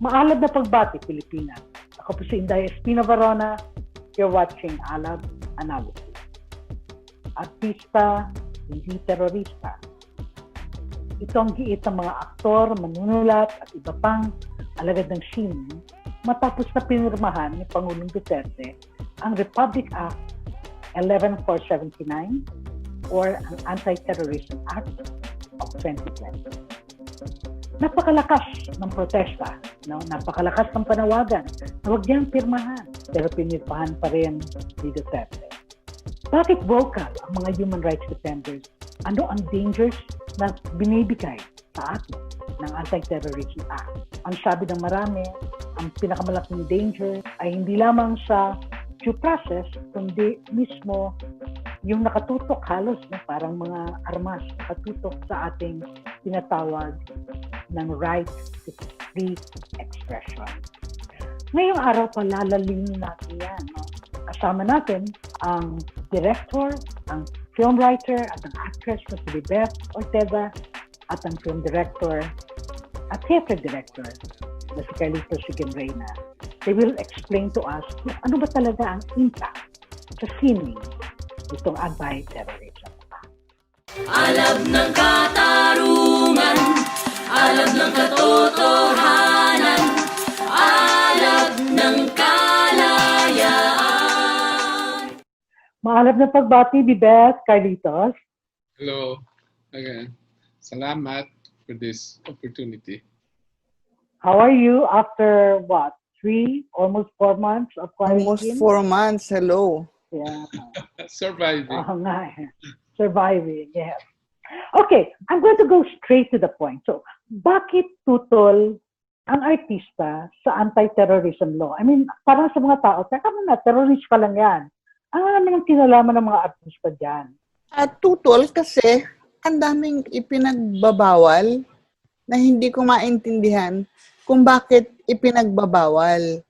Maalab na pagbati, Pilipinas. Ako po si Inday Espina Varona. You're watching ALAB Analysis. Artista, hindi terorista. Ito ang giit ng mga aktor, manunulat at iba pang alagad ng sina matapos na pinirmahan ni Pangulong Duterte ang Republic Act 11479 or ang Anti-Terrorism Act of 2020. Napakalakas ng protesta, no? Napakalakas ng panawagan na huwag niyang pirmahan, pero pinirmahan pa rin ni Duterte. Bakit vocal ang mga human rights defenders? Ano ang dangers na binibigay sa atin ng Anti-Terrorism Act? Ang sabi ng marami, ang pinakamalaking danger ay hindi lamang sa due process, kundi mismo yung nakatutok halos na parang mga armas, nakatutok sa ating tinatawag ng right to free expression. Ngayong araw, palalalim natin yan. No? Kasama natin ang direktor, ang film writer at ang actress na si Bibeth Orteza at ang film director at hepe director na si Carlitos Siguion-Reyna. They will explain to us kung ano ba talaga ang impact sa sining itong Anti-Terrorism Act. Alab ng katarungan, alab ng katotohanan, alab ng kalayaan. Maalab na pagbati, Bibeth, Carlitos. Hello again. Salamat for this opportunity. How are you after what? almost 4 months of quarantine? Almost 4 months. Hello. Yeah. Surviving. Surviving, yes. Okay, I'm going to go straight to the point. So, bakit tutol ang artista sa anti-terrorism law? I mean, parang sa mga tao, teka na, terrorist pa lang yan. Ano naman ang kinalaman ng mga artista dyan? At tutol kasi ang daming ipinagbabawal na hindi ko maintindihan kung bakit ipinagbabawal.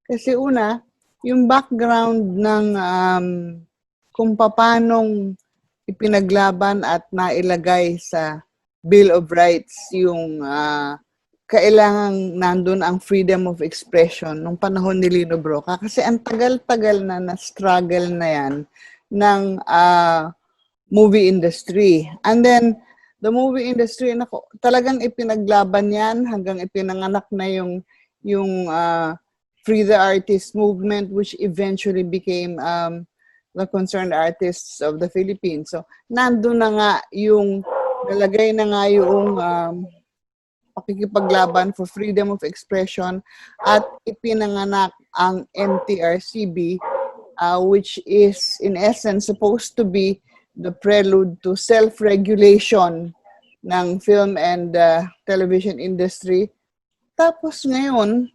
Kasi una, yung background ng kung paanong ipinaglaban at nailagay sa Bill of Rights yung kailangang nandun ang freedom of expression nung panahon ni Lino Brocka. Kasi ang tagal-tagal na struggle na yan ng movie industry. And then, the movie industry, talagang ipinaglaban yan hanggang ipinanganak na yung Free the Artist movement, which eventually became the Concerned Artists of the Philippines. So, nandun na nga yung, nalagay na nga yung pakikipaglaban for freedom of expression at ipinanganak ang MTRCB, which is in essence supposed to be the prelude to self-regulation ng film and television industry. Tapos ngayon,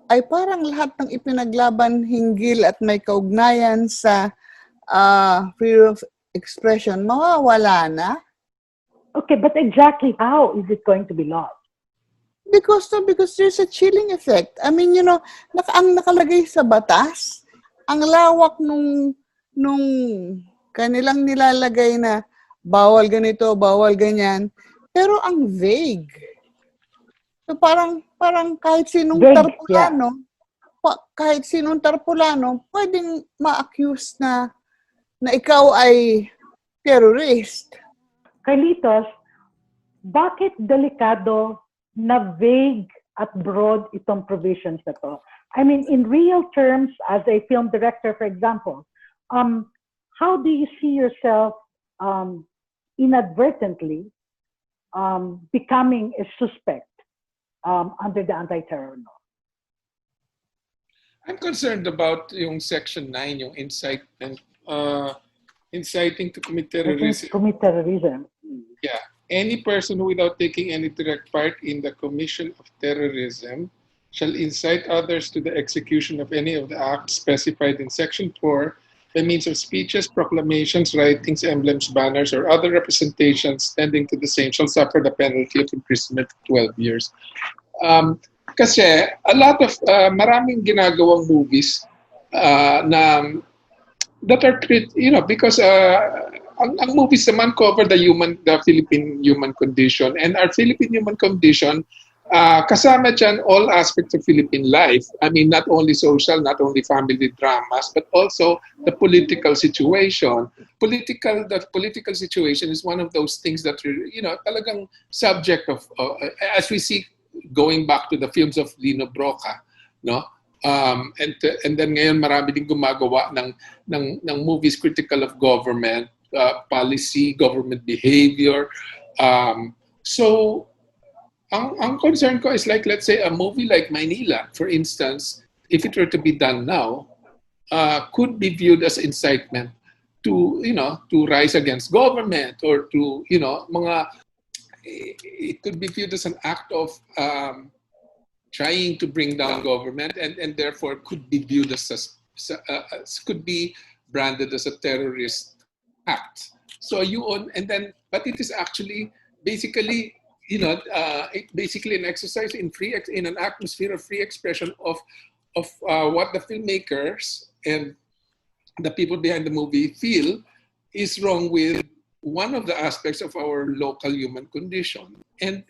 ay parang lahat ng ipinaglaban hinggil at may kaugnayan sa freedom of expression, mawawala na. Okay, but exactly how is it going to be lost? Because there's a chilling effect. I mean, ang nakalagay sa batas, ang lawak nung kanilang nilalagay na bawal ganito, bawal ganyan, pero ang vague. So parang kahit sinong tarpulano, pwedeng ma-accuse na ikaw ay terrorist. Carlitos, bakit delikado na vague at broad itong provisions na to? I mean, in real terms, as a film director, for example, how do you see yourself inadvertently becoming a suspect under the anti-terror law? I'm concerned about yung Section 9, yung inciting to commit terrorism. Commit terrorism. Yeah. Any person who, without taking any direct part in the commission of terrorism shall incite others to the execution of any of the acts specified in Section 4 by means of speeches, proclamations, writings, emblems, banners, or other representations tending to the same shall suffer the penalty of imprisonment of 12 years. Kasi a lot of maraming ginagawang movies na that are because ang movies naman cover the Philippine human condition, and our Philippine human condition Kasama dyan all aspects of Philippine life. I mean, not only social, not only family dramas, but also the political situation. The political situation is one of those things that, talagang subject of, as we see going back to the films of Lino Broca, no? And then ngayon marami din gumagawa ng movies critical of government, policy, government behavior. So, ang concern ko is like, let's say, a movie like Maynila, for instance, if it were to be done now, could be viewed as incitement to, to rise against government or to, it could be viewed as an act of trying to bring down government and therefore could be viewed as could be branded as a terrorist act. So but it is actually basically, basically an exercise in an atmosphere of free expression of what the filmmakers and the people behind the movie feel is wrong with one of the aspects of our local human condition, and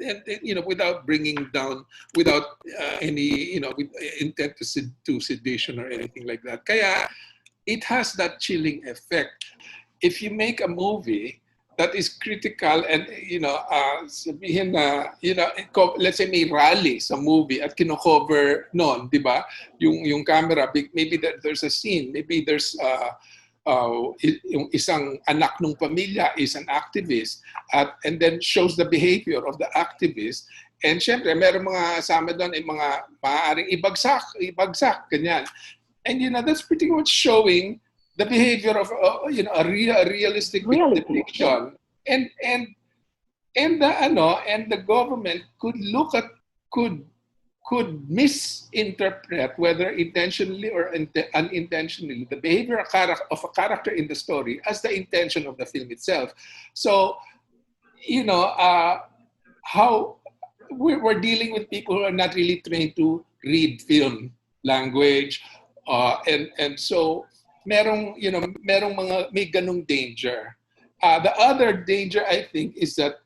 without bringing down, without any with intent to sedition or anything like that. Kaya it has that chilling effect. If you make a movie that is critical and sabihin na let's say may rally sa movie at kino-cover noon, di ba? Yung camera, maybe there's a scene, maybe there's yung isang anak ng pamilya is an activist and then shows the behavior of the activist, and syempre meron mga sama doon ay mga maaaring ibagsak ganyan, and that's pretty much showing the behavior of a realistic depiction, and the government could misinterpret, whether intentionally or unintentionally, the behavior of a character in the story as the intention of the film itself. So, how we're dealing with people who are not really trained to read film language, and so merong may ganung danger. The other danger, I think, is that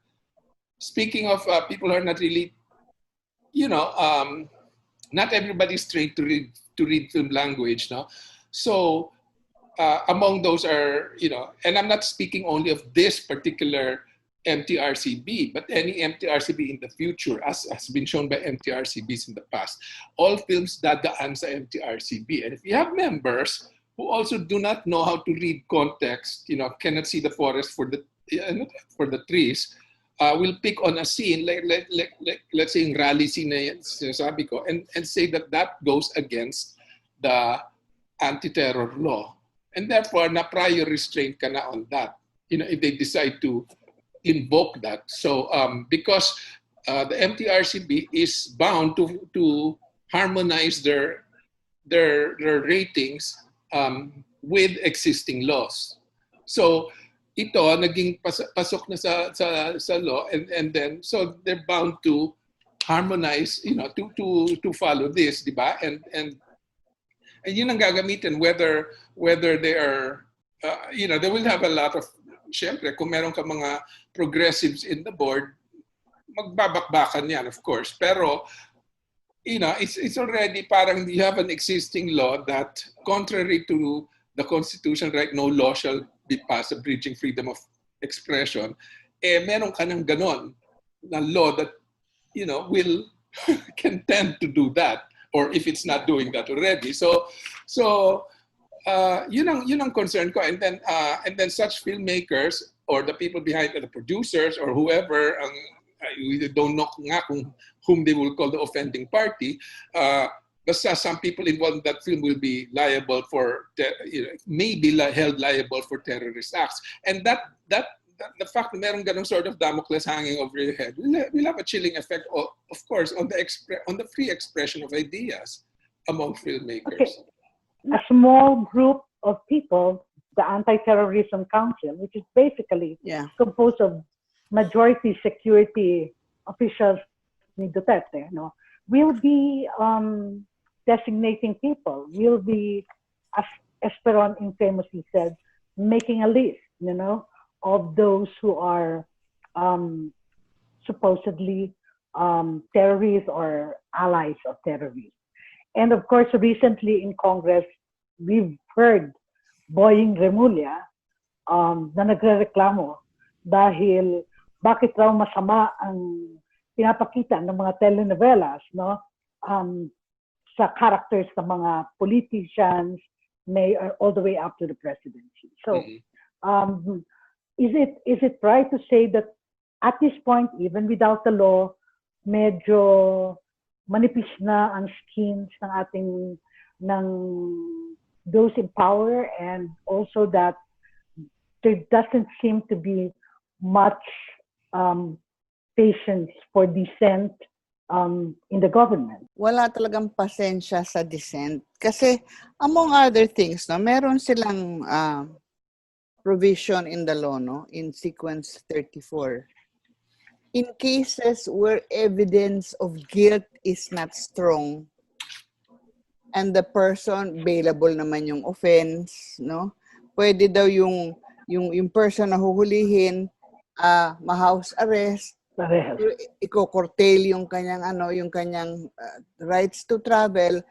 speaking of people who are not really, not everybody's trained to read film language, no? So among those are, and I'm not speaking only of this particular MTRCB, but any MTRCB in the future, as has been shown by MTRCBs in the past. All films dadaan sa MTRCB. And if you have members who also do not know how to read context, cannot see the forest for the trees, will pick on a scene, like let's say in rally scene na yan, sinasabi ko, and say that goes against the anti-terror law. And therefore, na prior restraint ka na on that, if they decide to invoke that. So because the MTRCB is bound to harmonize their ratings with existing laws. So ito naging pasok na sa law, and then so they're bound to harmonize, to follow this, di ba? And yun ang gagamitin, whether they are they will have a lot of, syempre kung meron ka mga progressives in the board, magbabakbakan yan, of course, pero it's already parang you have an existing law that, contrary to the Constitution, right, no law shall be passed abridging freedom of expression. Meron ka ng ganon na law that, will can tend to do that, or if it's not doing that already. So yun ang concern ko. And then such filmmakers or the people behind the producers or whoever, we don't know nga whom they will call the offending party. Basta some people involved in that film will be liable for, maybe held liable for terrorist acts. And that the fact that meron ganong sort of Damocles hanging over your head will have a chilling effect, of course, on the free expression of ideas among filmmakers. Okay. A small group of people, the Anti-Terrorism Council, which is basically composed of majority security officials ni Duterte, will be designating people, will be, as Esperon infamously said, making a list, of those who are supposedly terrorists or allies of terrorists. And of course, recently in Congress, we've heard Boying Remulla na nagrereklamo dahil bakit raw masama ang pinapakita ng mga telenovelas, no? Sa characters ng mga politicians, mayor, all the way up to the presidency. So, is it right to say that at this point, even without the law, medyo manipis na ang skins ng ating those in power, and also that there doesn't seem to be much patience for dissent in the government? Wala talagang pasensya sa dissent. Kasi, among other things, no, meron silang provision in the law, no, in sequence 34. In cases where evidence of guilt is not strong, and the person, bailable naman yung offense, no, pwede daw yung person na huhulihin, ma-house arrest, i-curtail yung kanyang rights to travel.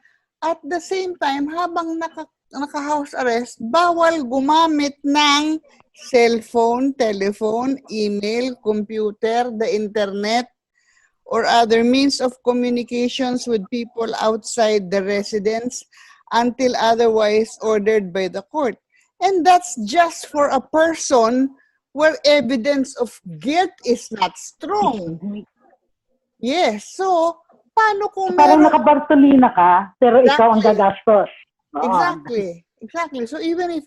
At the same time, habang naka-house arrest, bawal gumamit ng cellphone, telephone, email, computer, the internet, or other means of communications with people outside the residence until otherwise ordered by the court. And that's just for a person where evidence of guilt is not strong. Yes, so paano kung parang nakabartolina ka, pero ikaw ang gagastos. Exactly. So even if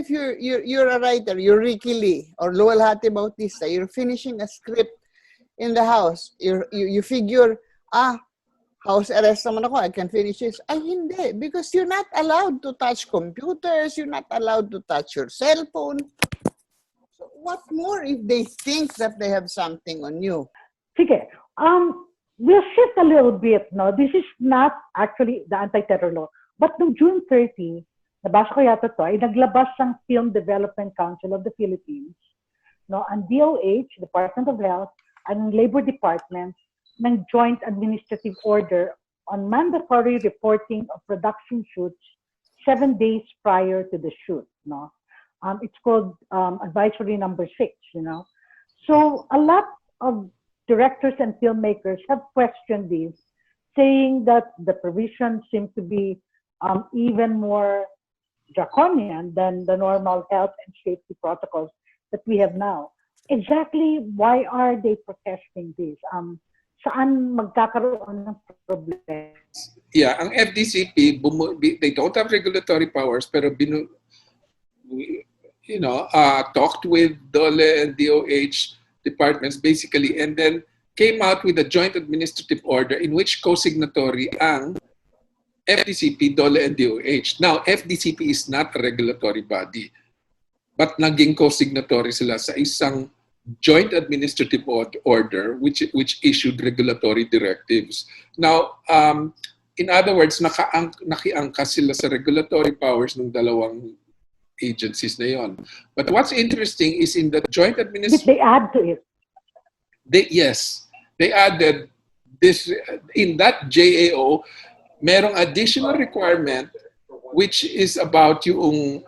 you're a writer, you're Ricky Lee or Lowell Hati Bautista, you're finishing a script in the house, you figure, house arrest naman ako, I can finish this. Ay, hindi. Because you're not allowed to touch computers, you're not allowed to touch your cell phone. So what more if they think that they have something on you? Sige. We'll shift a little bit, no? This is not actually the anti-terror law. But noong June 30, nabasa ko yata to, ay naglabas ang Film Development Council of the Philippines, no? Ang DOH, Department of Health, and Labor Department ng Joint Administrative Order on mandatory reporting of production shoots 7 days prior to the shoot, no? It's called Advisory Number 6, you know? So a lot of directors and filmmakers have questioned this, saying that the provisions seem to be even more draconian than the normal health and safety protocols that we have now. Exactly why are they protesting this? Saan magkakaroon ng problem? Yeah, ang FDCP, they don't have regulatory powers, pero talked with DOLE and DOH departments basically, and then came out with a joint administrative order in which co-signatory ang FDCP, DOLE, and DOH. Now, FDCP is not a regulatory body, but naging co-signatory sila sa isang joint administrative order which issued regulatory directives. Now, in other words, nakiangkas sila sa regulatory powers ng dalawang agencies na yon. But what's interesting is in the joint administrative... Did they add to it? They added this, in that JAO, merong additional requirement which is about yung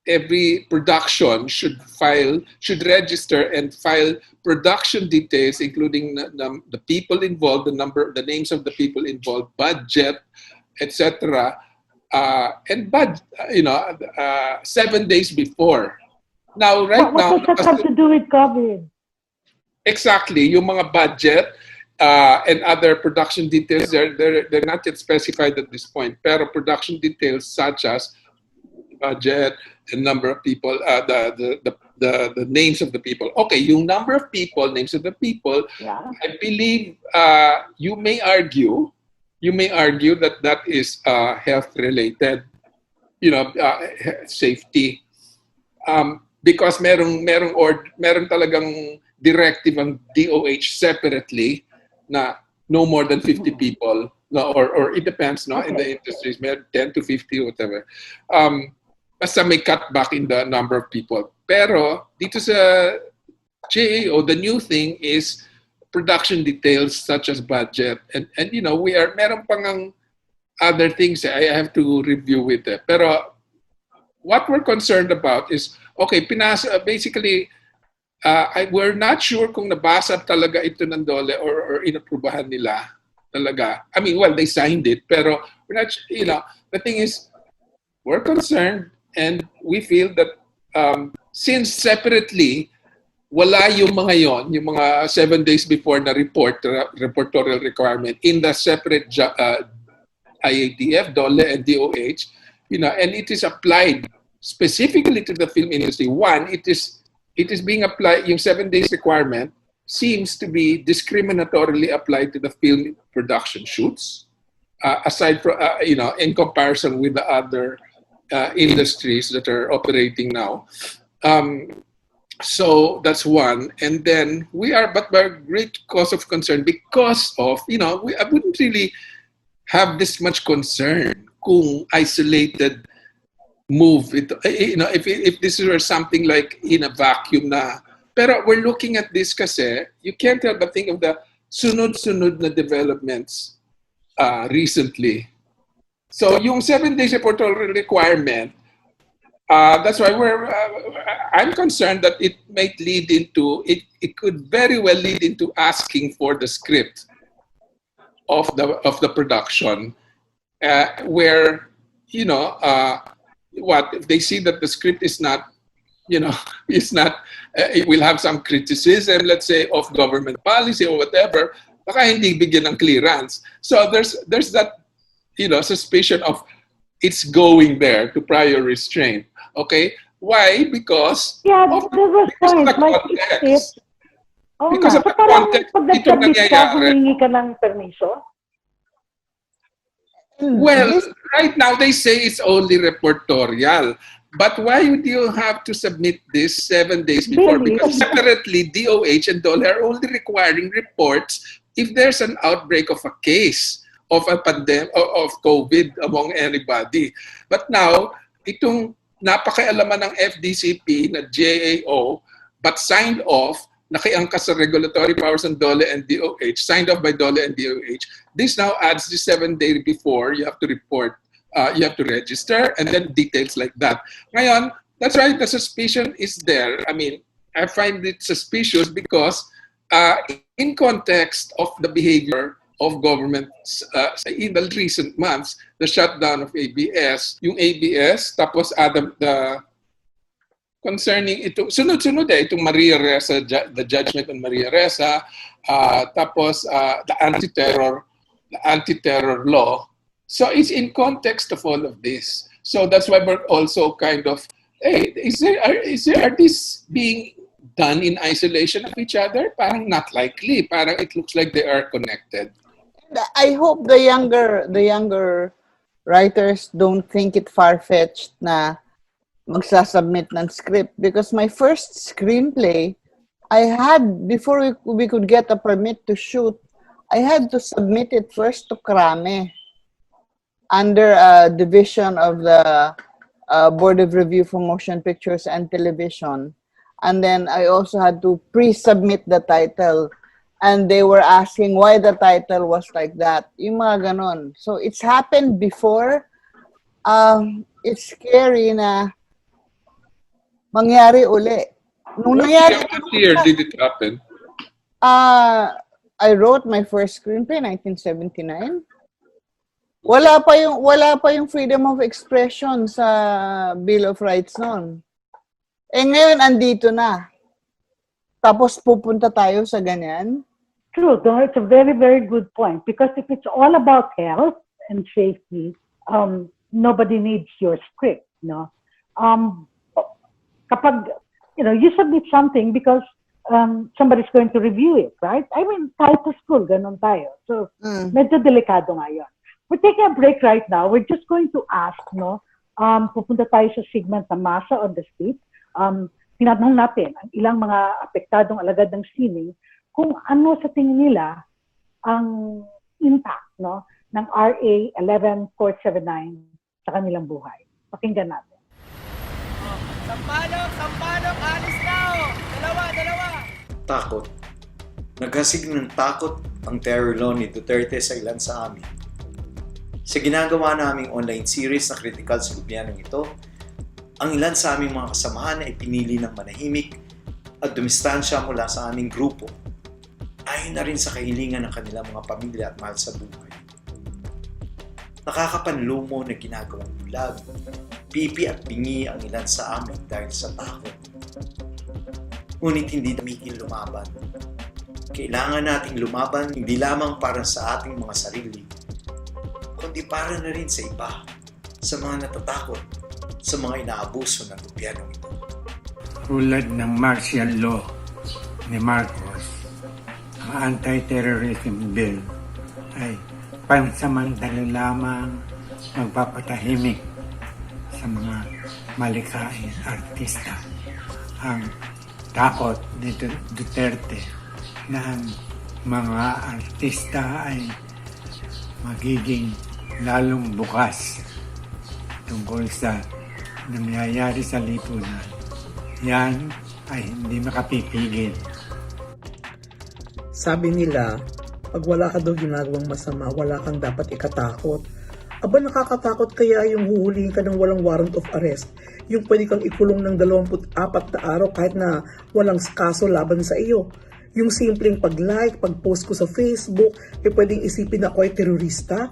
every production should register and file production details, including the people involved, the names of the people involved, budget, etc. And 7 days before. Now, what does that have to do with COVID? Exactly, yung mga budget and other production details, they're not yet specified at this point. Pero production details such as budget, the number of people, the names of the people. Okay, yung number of people, names of the people. Yeah. I believe you may argue that is health related, safety, because meron talagang directive ang DOH separately na no more than 50 people, no, or it depends, no, okay. In the industries, may 10 to 50, whatever. Basta may cutback in the number of people. Pero dito sa GAO, the new thing is production details such as budget. And you know, meron pang ang other things I have to review with it. Pero what we're concerned about is, okay, basically, we're not sure kung nabasa talaga ito ng DOLE or inaprubahan nila talaga. I mean, well, they signed it, pero we're not, you know, the thing is, we're concerned and we feel that since separately, wala yung mga yon, yung mga 7 days before na reportorial requirement in the separate IATF, DOLE, and DOH, you know, and it is applied specifically to the film industry. One, it is being applied, yung 7 days requirement seems to be discriminatorily applied to the film production shoots, aside from, you know, in comparison with the other industries that are operating now. So that's one. And then but we're great cause of concern because of, you know, I wouldn't really have this much concern kung isolated move it, you know, if this were something like in a vacuum na. Pero we're looking at this kasi you can't help but think of the sunod-sunod na developments recently. So yung 7 days reportorial requirement, that's why I'm concerned that it might lead into, it could very well lead into asking for the script of the production, where, you know, what if they see that the script is not, you know, it will have some criticism, let's say, of government policy or whatever, baka hindi bigyan ng clearance. So there's that, you know, suspicion of it's going there to prior restraint. Okay? Why? Because of the context. Because of the context, ito nangyayari. Humingi ka ng permiso? Well, right now they say it's only reportorial. But why would you have to submit this 7 days before? Really? Because separately, DOH and DOLE are only requiring reports if there's an outbreak of a case of a pandemic of COVID among anybody. But now, itong napakialaman ng FDCP na GAO but signed off, nakiangkas sa regulatory powers ng DOLE and DOH, signed off by DOLE and DOH. This now adds the 7 days before you have to report, you have to register, and then details like that. Ngayon, that's why the suspicion is there. I mean, I find it suspicious because in context of the behavior of governments in the recent months, the shutdown of ABS, yung ABS, tapos the concerning ito, sunod-sunod itong Maria Ressa, the judgment on Maria Ressa, tapos the anti-terror law. So it's in context of all of this. So that's why we're also kind of, hey, are these being done in isolation of each other? Parang not likely. Parang it looks like they are connected. I hope the younger writers don't think it far-fetched na magsasubmit ng script, because my first screenplay, I had, before we could get a permit to shoot, I had to submit it first to Krame under a division of the Board of Review for Motion Pictures and Television. And then I also had to pre-submit the title. And they were asking why the title was like that. Yung mga ganon. So it's happened before. It's scary na mangyari uli. Nung nangyari, What year did it happen? I wrote my first screenplay in 1979. Wala pa yung freedom of expression sa Bill of Rights noon. Eh ngayon andito na. Tapos pupunta tayo sa ganyan. True, though, it's a very, very good point. Because if it's all about health and safety, nobody needs your script, no? Kapag, you know, you submit something because somebody's going to review it, right? I mean, kahit sa school, ganun tayo. So, medyo delikado nga yun. We're taking a break right now. We're just going to ask, no? Pupunta tayo sa segment na Masa on the Street. Tinatanong natin ang ilang mga apektadong alagad ng sining kung ano sa tingin nila ang impact, no, ng RA 11479 sa kanilang buhay. Pakinggan natin. Sampalok, alis na! Dalawa! Takot. Naghasig ng takot ang terror law ni Duterte sa ilan sa amin. Sa ginagawa naming online series na kritikal sa gobyernong ito, ang ilan sa aming mga kasamahan ay pinili ng manahimik at dumistansya mula sa aming grupo, ayon na rin sa kahilingan ng kanilang mga pamilya at mahal sa buhay. Nakakapanlumo na ginagawang bulag, pipi at bingi ang ilan sa amin dahil sa takot. Ngunit hindi tumigil lumaban. Kailangan nating lumaban hindi lamang para sa ating mga sarili, kundi para na rin sa iba, sa mga natatakot, sa mga inaabuso ng gobyernong ito. Tulad ng martial law ni Marcos, ang Anti-Terrorism Bill ay pansamantala lamang magpapatahimik sa mga malikhaing artista. Ang takot ni Duterte na ang mga artista ay magiging lalong bukas tungkol sa nangyayari sa lipunan. Yan ay hindi makapipigil. Sabi nila, pag wala ka daw ginagawang masama, wala kang dapat ikatakot. Aba, nakakatakot kaya yung huhulihin ka ng walang warrant of arrest, yung pwede kang ikulong ng 24 na araw kahit na walang kaso laban sa iyo. Yung simpleng pag-like, pag-post ko sa Facebook, pwedeng isipin na ako ay terorista.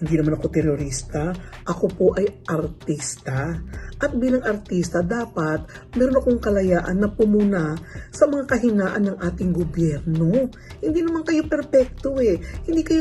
Hindi naman ako terorista, ako po ay artista. At bilang artista, dapat meron akong kalayaan na pumuna sa mga kahinaan ng ating gobyerno. Hindi naman kayo perpekto eh. Hindi kayo